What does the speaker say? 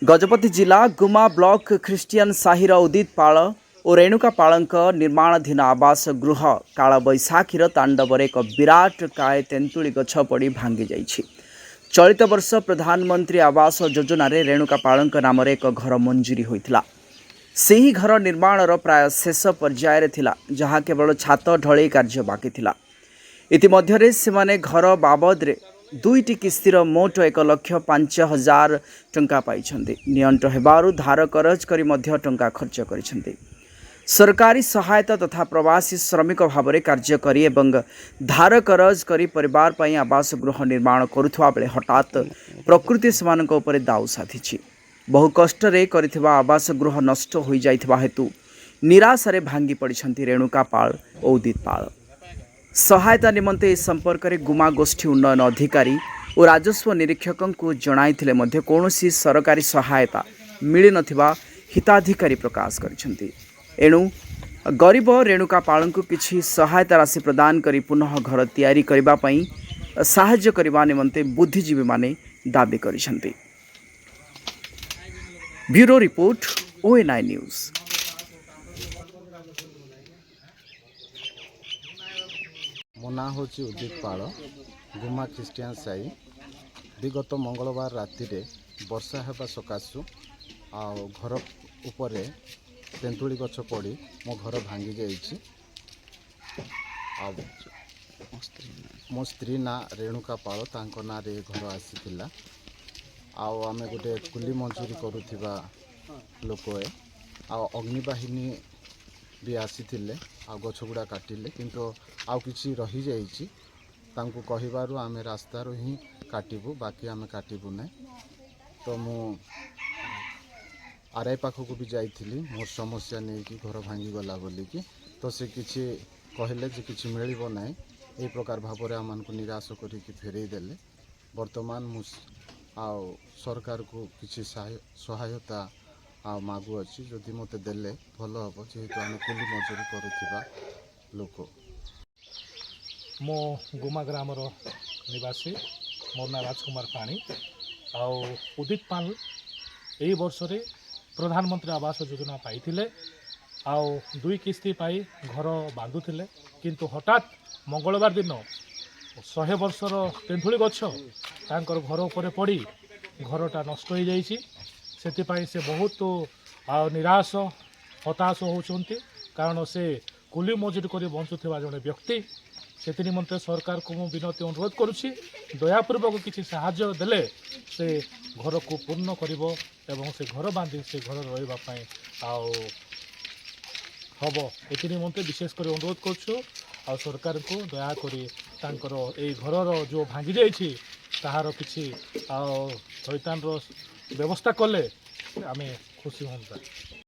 गजपति जिला गुमा block Christian Sahir उदित पाल और रेणुका पालंक निर्माणाधीन आवास गृह काल बैशाखीर तांडवर एक विराट काय तेंतुली गछ पड़ी भांगी जाइछि। चलित वर्ष प्रधानमंत्री आवास योजना रे रेणुका पालंक नाम एक घर मंजूरी होइथिला। सेही घर निर्माणर प्राय शेष पर्यायर थिला, जहाँ केवल छात ढलई कार्य बाकी थिला। इतिमध्यरे सेमाने घर बाबद रे दुईटी किस्तिर मोट 1,05,000 टंका पाइछन्ति। नियंट हेबारु धार करज करी मध्य टंका खर्च करिछन्ति। सरकारी सहायता तथा प्रवासी श्रमिक भाव में कार्य करी एवं धार करज करी परिवार पई आवास गृह निर्माण करुथवा बेले हठात प्रकृति सेमानक उपरे दाउ साधिछि। बहु कष्ट रे करिथवा आवास गृह नष्ट होई जाइथवा हेतु निराशारे भांगी पड़िछन्ति रेणुका पाल और उदित पाल। सहायता निमंते इस संपर्क में गुमा गोष्ठी उन्नयन अधिकारी और राजस्व निरीक्षक को जणाइथिले मध्य कौनसी सरकारी सहायता मिली नथिबा हिताधिकारी प्रकाश करिसेंति। एणु गरीब रेणुका पाल को किछि सहायता राशि प्रदान करी पुनः घर तैयारी करिबा पई साहाय्य करिबा निमंते बुद्धिजीवी माने दाबी करिसेंति। Bureau report ONI news. मो ना हूँ उदित पाल, गुमा ख्रिस्टियन साई। विगत मंगलवार राति रे वर्षा हेबा सकाशु आ घर उपरे तेंतुली गछ पड़ी मो घर भांगी जाइछि। मो स्त्री ना रेणुका पाल, तांको ना रे घर आसीथिला। आमे गोटे कुली मंजूरी करुथिबा लोक अग्निबाहिनी भी आसीथिले गछ गुड़ा काटिले, किंतु आउ किछि रही जाइछि। तांको कहिबारु आमे रास्तारो ही काटिबु, बाकी आमे काटिबु नै। तो मु आरआई पाखक भी जाइथिली मोर समस्या नहीं कि घर भांगी गला बोली कि, तो से किछि कहले जे किछि मिलिबो नै। ए प्रकार भाबरे आमानकु निराश करी कि फेरई देले। वर्तमान मु सरकार को किछि सहायता मागु अच्छी, जदि मते देले भल हम, जेहेतु आम कुली मजूरी करुथिबा लोक। मो गुमा ग्रामर निवासी, मोर ना राजकुमार पाणी। उदित पाल यही वर्ष रे प्रधानमंत्री आवास योजना पाइथिले। दुई किस्ती पाई घर बांधुथिले, किंतु हठात मंगलवार दिन 100 वर्षर तेंतुली गछ तांकर घर उपरे पड़ी घरटा नष्ट हो जाइछि। सेतिपाई से बहुत निराश हताश होउछन्ति, कारण से कुली मजूरी करी बंचुथिबा जने व्यक्ति। से निमंते सरकार को विनती अनुरोध करुछि, दयापूर्वक किसी साहाय्य देले से घर को पूर्ण करिवो एवं से घर बांधी से घर रहिबा पई हबो। एति निमंते विशेष कर अनुरोध करछु सरकार को दया करी तांकर ए घरर जो भांगी जाइछि ताहार किछि थैतान व्यवस्था कले आमे खुशी होंता।